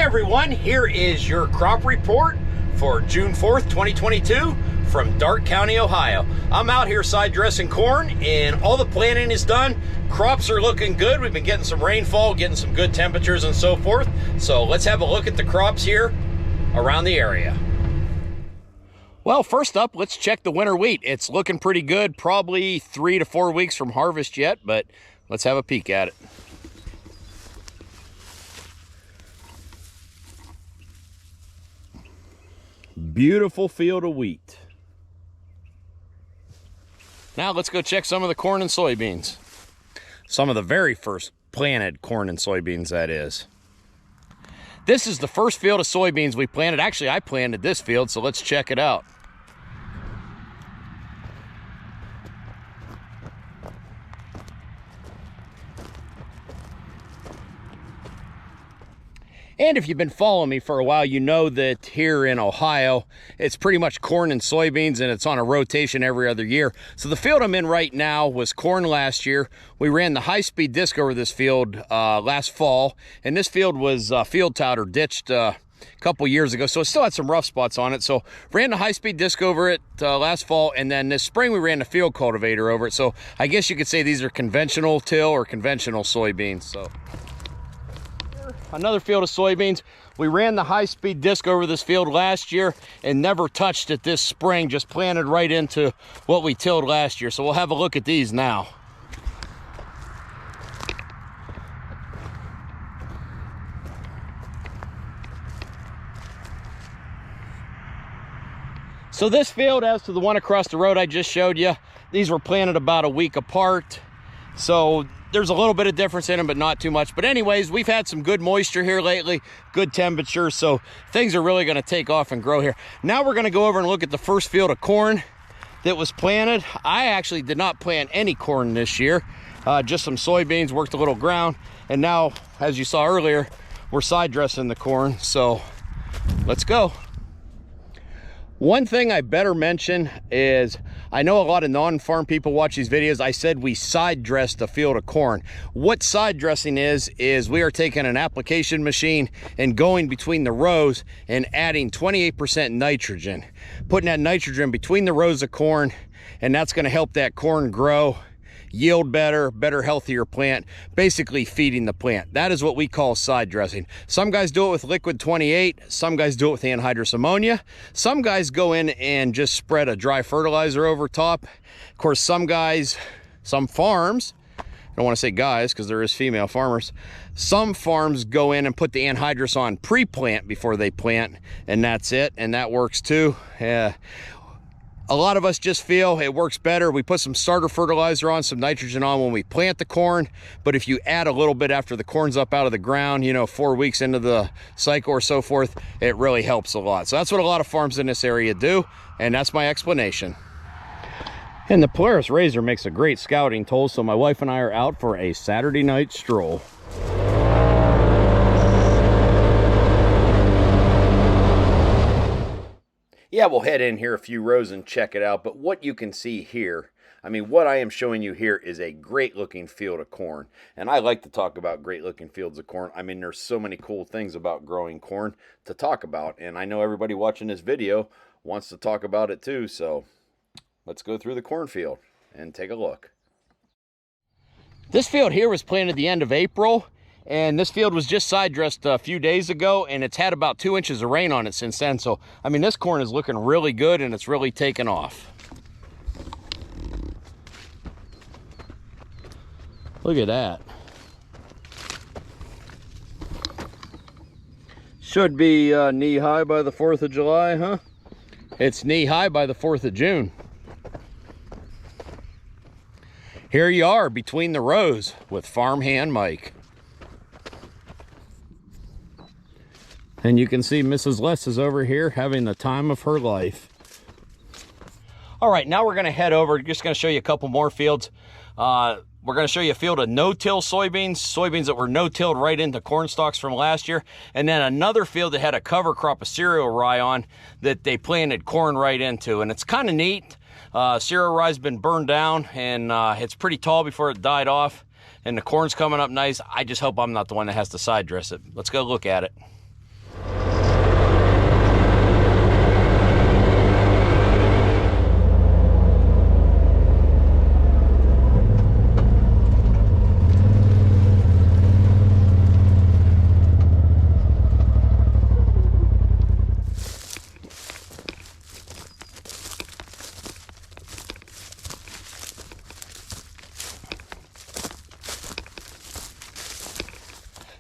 everyone, here is your crop report for June 4th, 2022 from Darke County, Ohio. I'm out here side dressing corn and all the planting is done. Crops are looking good. We've been getting some rainfall, getting some good temperatures and so forth. So let's have a look at the crops here around the area. Well, first up, let's check the winter wheat. It's looking pretty good, probably 3 to 4 weeks from harvest yet, but let's have a peek at it. Beautiful field of wheat. Now let's go check some of the corn and soybeans. Some of the very first planted corn and soybeans, that is. This is the first field of soybeans we planted. Actually, I planted this field, so let's check it out. And if you've been following me for a while, you know that here in Ohio, it's pretty much corn and soybeans, and it's on a rotation every other year. So the field I'm in right now was corn last year. We ran the high-speed disc over this field last fall, and this field was field towed or ditched a couple years ago, so it still had some rough spots on it. So ran the high-speed disc over it last fall, and then this spring we ran the field cultivator over it. So I guess you could say these are conventional till or conventional soybeans. So another field of soybeans. We ran the high-speed disc over this field last year and never touched it this spring, just planted right into what we tilled last year. So we'll have a look at these now. So this field, as to the one across the road I just showed you, these were planted about a week apart. So there's a little bit of difference in them, but not too much. But anyways, we've had some good moisture here lately, good temperature, so things are really going to take off and grow here. Now we're going to go over and look at the first field of corn that was planted. I actually did not plant any corn this year, just some soybeans, worked a little ground, and now, as you saw earlier, we're side dressing the corn, so let's go. One thing I better mention is, I know a lot of non-farm people watch these videos. I said we side dressed a field of corn. What side dressing is we are taking an application machine and going between the rows and adding 28% nitrogen. Putting that nitrogen between the rows of corn, and that's gonna help that corn grow, yield better, healthier plant, basically feeding the plant. That is what we call side dressing. Some guys do it with liquid 28, some guys do it with anhydrous ammonia, some guys go in and just spread a dry fertilizer over top. Of course, some farms, I don't want to say guys because there is female farmers, some farms go in and put the anhydrous on pre-plant before they plant, and that's it, and that works too. A lot of us just feel it works better. We put some starter fertilizer on, some nitrogen on when we plant the corn, but if you add a little bit after the corn's up out of the ground, 4 weeks into the cycle or so forth, it really helps a lot. So that's what a lot of farms in this area do, and that's my explanation. And the Polaris Razor makes a great scouting tool, so my wife and I are out for a Saturday night stroll. Yeah, we'll head in here a few rows and check it out, but what you can see here, what I am showing you here is a great looking field of corn. And I like to talk about great looking fields of corn. There's so many cool things about growing corn to talk about, and I know everybody watching this video wants to talk about it too, so let's go through the cornfield and take a look. This field here was planted the end of April, and this field was just side dressed a few days ago, and it's had about 2 inches of rain on it since then. So, this corn is looking really good, and it's really taken off. Look at that. Should be knee high by the 4th of July, huh? It's knee high by the 4th of June. Here you are between the rows with Farmhand Mike. And you can see Mrs. Les is over here having the time of her life. All right, now we're going to head over. Just going to show you a couple more fields. We're going to show you a field of no-till soybeans that were no-tilled right into corn stalks from last year. And then another field that had a cover crop of cereal rye on that they planted corn right into. And it's kind of neat. Cereal rye's been burned down, and it's pretty tall before it died off. And the corn's coming up nice. I just hope I'm not the one that has to side dress it. Let's go look at it.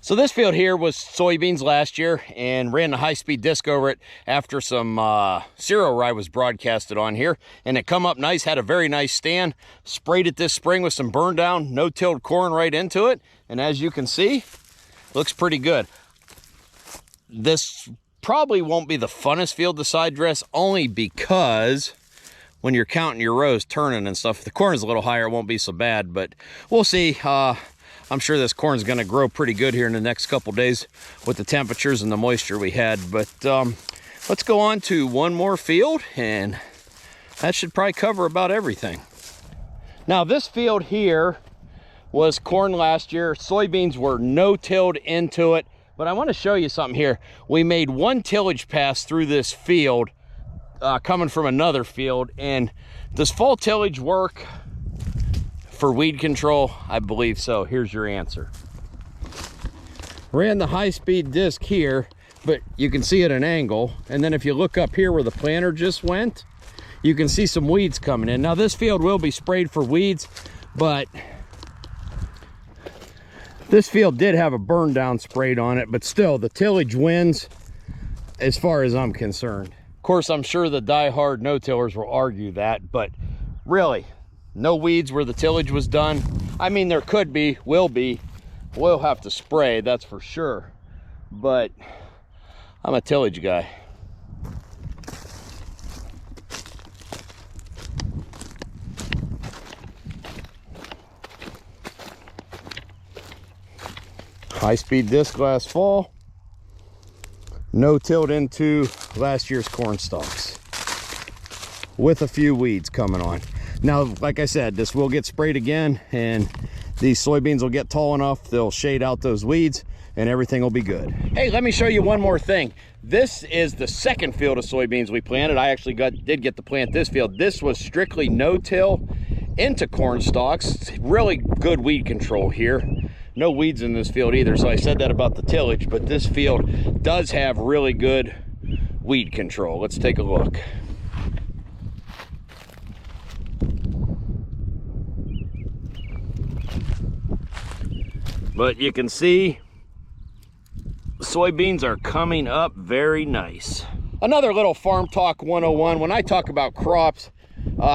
So this field here was soybeans last year, and ran the high-speed disc over it after some cereal rye was broadcasted on here, and it come up nice, had a very nice stand. Sprayed it this spring with some burn down, no-tilled corn right into it, and as you can see, looks pretty good. This probably won't be the funnest field to side dress, only because when you're counting your rows turning and stuff, if the corn is a little higher, it won't be so bad, but we'll see. I'm sure this corn is going to grow pretty good here in the next couple days with the temperatures and the moisture we had. But let's go on to one more field, and that should probably cover about everything. Now this field here was corn last year. Soybeans were no-tilled into it, but I want to show you something here. We made one tillage pass through this field coming from another field, and does fall tillage work for weed control? I believe so. Here's your answer. Ran the high-speed disc here, but you can see at an angle, and then if you look up here where the planter just went, you can see some weeds coming in. Now this field will be sprayed for weeds, but this field did have a burn down sprayed on it, but still the tillage wins as far as I'm concerned. Of course, I'm sure the die-hard no-tillers will argue that, but really, no weeds where the tillage was done. I mean, there could be, will be. We'll have to spray, that's for sure. But I'm a tillage guy. High-speed disc last fall. No-tilled into last year's corn stalks with a few weeds coming on. Now, like I said, this will get sprayed again, and these soybeans will get tall enough, they'll shade out those weeds, and everything will be good. Hey, let me show you one more thing. This is the second field of soybeans we planted. I actually did get to plant this field. This was strictly no-till into corn stalks. Really good weed control here. No weeds in this field either, so I said that about the tillage, but this field does have really good weed control. Let's take a look. But you can see soybeans are coming up very nice. Another little Farm Talk 101. When I talk about crops,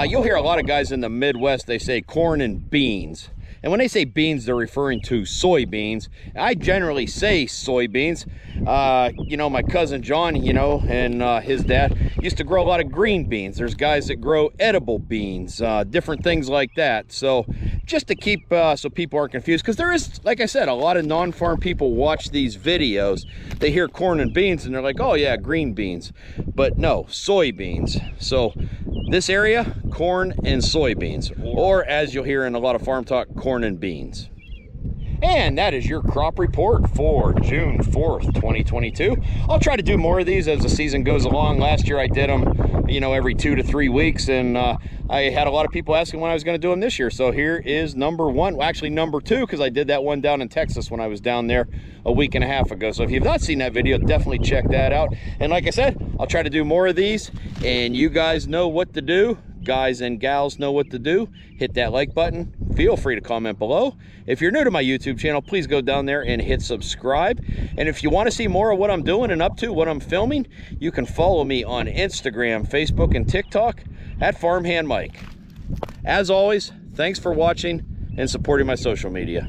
you'll hear a lot of guys in the Midwest, they say corn and beans. And when they say beans, they're referring to soybeans. I generally say soybeans. You know, my cousin John, you know, and his dad used to grow a lot of green beans. There's guys that grow edible beans, different things like that. So just to keep, so people aren't confused, because there is, like I said, a lot of non-farm people watch these videos. They hear corn and beans and they're like, oh yeah, green beans. But no, soybeans. So this area, corn and soybeans, or as you'll hear in a lot of Farm Talk, corn and beans. And that is your crop report for June 4th, 2022. I'll try to do more of these as the season goes along. Last year I did them, you know, every 2 to 3 weeks, and I had a lot of people asking when I was going to do them this year. So here is number one, well, actually number two, because I did that one down in Texas when I was down there a week and a half ago. So if you've not seen that video, definitely check that out. And like I said, I'll try to do more of these, and you guys know what to do. Guys and gals know what to do. Hit that like button. Feel free to comment below. If you're new to my YouTube channel, please go down there and hit subscribe. And if you want to see more of what I'm doing and up to, what I'm filming, you can follow me on Instagram, Facebook, and TikTok at Farmhand Mike. As always, thanks for watching and supporting my social media.